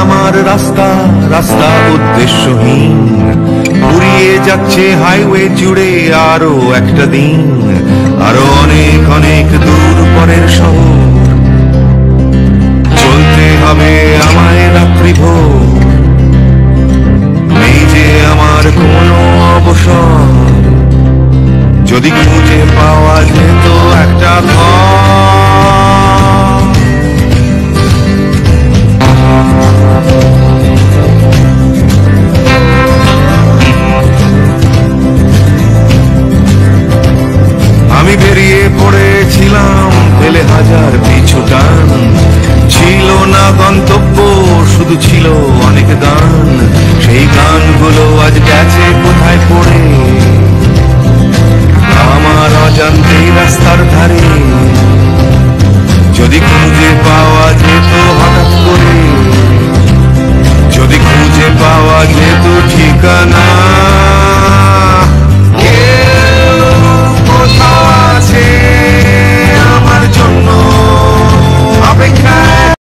আমার রাস্তা রাস্তা উদ্দেশ্যহীন, উড়িয়ে যাচ্ছে হাইওয়ে জুড়ে আরো একটা দিন, আরো অনেক অনেক দূর পরের শহর। চলতে হবে আমায় রাত্রি ভোর, নেই যে আমার কোনো অবসর। যদি খুঁজে পাওয়া যেত একটা আমি বেরিয়ে পড়েছিলাম ফেলে হাজার পিছু টান, ছিল না গন্তব্য শুধু ছিল অনেক গান। সেই গানগুলো আজ গেছে কোথায় পড়ে আমার অজান্তেই রাস্তার ধারে। যদি খুঁজে পাওয়া যেত হঠাৎ করে, যদি খুঁজে পাওয়া যেত ঠিকানা, কেউ কোথাও আছে আমার জন্য অপেক্ষায়।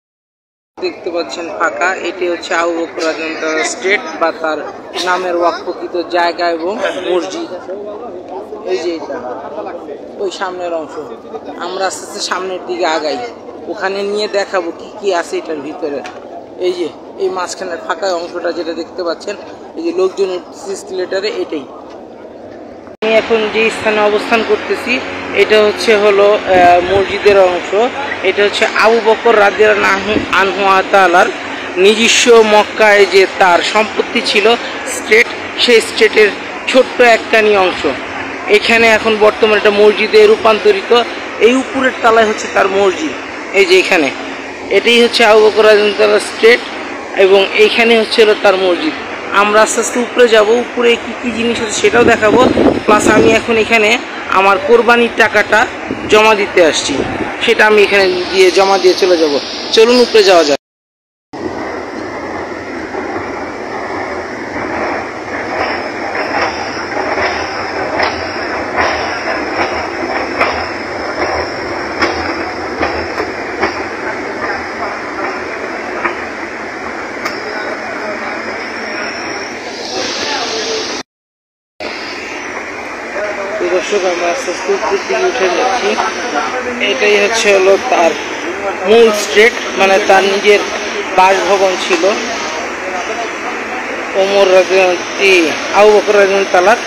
দেখতে পাচ্ছেন ফাঁকা, এটি হচ্ছে আবু বকর রাদিয়াল্লাহু স্ট্রিট বা তার নামের ওয়াকফকৃত জায়গা এবং মসজিদ। এই যে এটা ওই সামনের অংশ, আমরা আস্তে আস্তে সামনের দিকে আগাই, ওখানে নিয়ে দেখাবো কি কি আছে এটার ভিতরে। এই যে এই মাঝখানের ফাঁকা অংশটা যেটা দেখতে পাচ্ছেন, এই যে লোকজন সিলেটারে, এটাই। আমি এখন যে স্থানে অবস্থান করতেছি এটা হচ্ছে হলো মসজিদের অংশ। এটা হচ্ছে আবু বকর রাদিয়াল্লাহু আনহু তাআলার নিজস্ব মক্কায় যে তার সম্পত্তি ছিল স্টেট, সেই স্টেটের ছোট্ট একখানি অংশ এখানে এখন বর্তমানে একটা মসজিদে রূপান্তরিত। এই উপরের তলায় হচ্ছে তার মসজিদ। এই যে এখানে এটাই হচ্ছে আবু বকর রাদিয়াল্লাহু তাআলার স্টেট এবং এইখানে হচ্ছে হলো তার মসজিদ। আমরা আস্তে আস্তে উপরে যাবো, উপরে কি কি জিনিস আছে সেটাও দেখাবো। প্লাস আমি এখন এখানে আমার কোরবানির টাকাটা জমা দিতে আসছি, সেটা আমি এখানে দিয়ে জমা দিয়ে চলে যাব। চলুন উপরে যাওয়া যায়। দর্শক, আমরা আস্তে আস্তে উপর দিকে উঠে যাচ্ছি। এটাই হচ্ছে হলো তার মূল স্ট্রিট, মানে তার নিজের বাসভবন ছিল ওমর আবু বকর রাদিয়াল্লাহু তাআলার,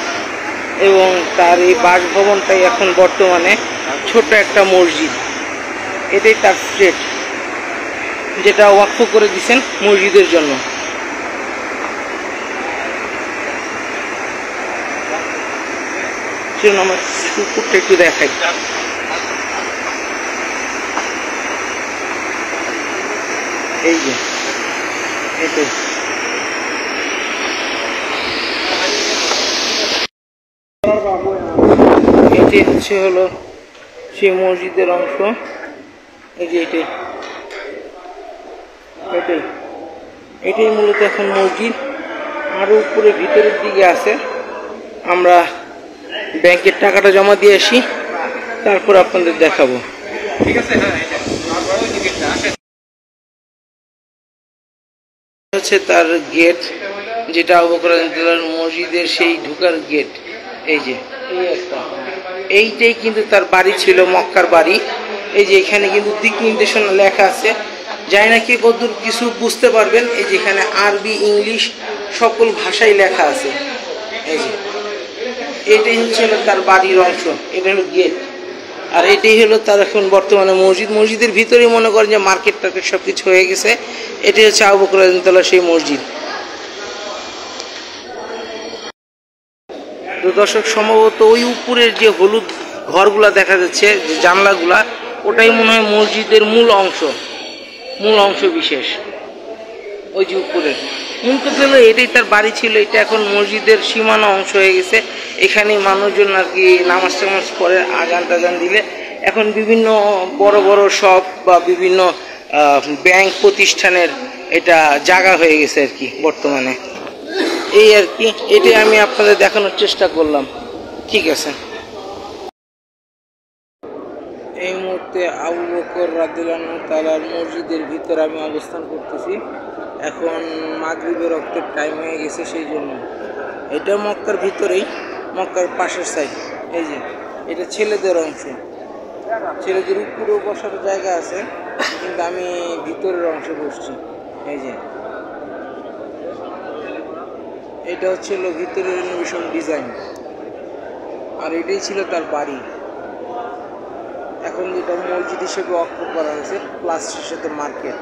এবং তার এই বাসভবনটাই এখন বর্তমানে ছোট একটা মসজিদ। এটাই তার স্ট্রিট, যেটা ওয়াকফ করে দিয়েছেন মসজিদের জন্য। আমার কুকুরটা একটু দেখাই। এই যে এটাই এটাই হচ্ছে হলো সেই মসজিদের অংশ। এই যে এটাই এটাই এটাই মূলত এখন মসজিদ। আরো উপরে ভিতরের দিকে আছে, আমরা ব্যাংকের টাকাটা জমা দিয়ে আসি, তারপর আপনাদের দেখাবো। ঠিক আছে, হচ্ছে তার গেট, যেটা আবু বকর রাদিয়াল্লাহু মসজিদের সেই ঢোকার গেট। এই যে এই একটা, এইটাই কিন্তু তার বাড়ি ছিল, মক্কার বাড়ি। এই যে এখানে কিন্তু দিক নির্দেশনা লেখা আছে, জানি না কি কতদূর কিছু বুঝতে পারবেন। এই যে এখানে আরবি, ইংলিশ সকল ভাষায় লেখা আছে। এই যে এটাই হচ্ছে তার বাড়ির অংশ, এটা হলো গেট। আর এটাই হলো তার এখন বর্তমানে মসজিদ। মসজিদের ভিতরেই মনে করেন যে মার্কেট টার্কেট সবকিছু হয়ে গেছে। এটাই হচ্ছে আবু বকর রাদিয়াল্লাহু তাআলা সেই মসজিদ। তো দর্শক, সম্ভবত ওই উপরের যে হলুদ ঘরগুলা দেখা যাচ্ছে, যে জানলাগুলা, ওটাই মনে হয় মসজিদের মূল অংশ বিশেষ। ওই যে উপরের মূল কথা হলো এটাই তার বাড়ি ছিল, এটা এখন মসজিদের সীমানা অংশ হয়ে গেছে। এখানেই মানুষজন আর কি নামাজ টামাজ পড়ে, আজান টাজান দিলে। এখন বিভিন্ন বড় বড় শপ বা বিভিন্ন ব্যাংক প্রতিষ্ঠানের এটা জায়গা হয়ে গেছে আর কি বর্তমানে। এই আর কি, এটাই আমি আপনাদের দেখানোর চেষ্টা করলাম। ঠিক আছে, এই মুহূর্তে আবু বকর রাদিয়াল্লাহু তাআলার মসজিদের ভিতরে আমি অবস্থান করতেছি। এখন মাগরিবের রক্তের টাইম হয়ে গেছে, সেই জন্য। এটা মক্কার ভিতরেই, মক্কার পাশের সাইড। এই যে এটা ছেলেদের অংশ, ছেলেদের উপরেও বসার জায়গা আছে, কিন্তু আমি ভিতরের অংশে বসছি। এই যে এটা হচ্ছে ভিতরের রেনোভেশন ডিজাইন, আর এটাই ছিল তার বাড়ি। এখন যেটা মসজিদ হিসেবে অক্ষ করা হয়েছে, প্লাস সাথে মার্কেট।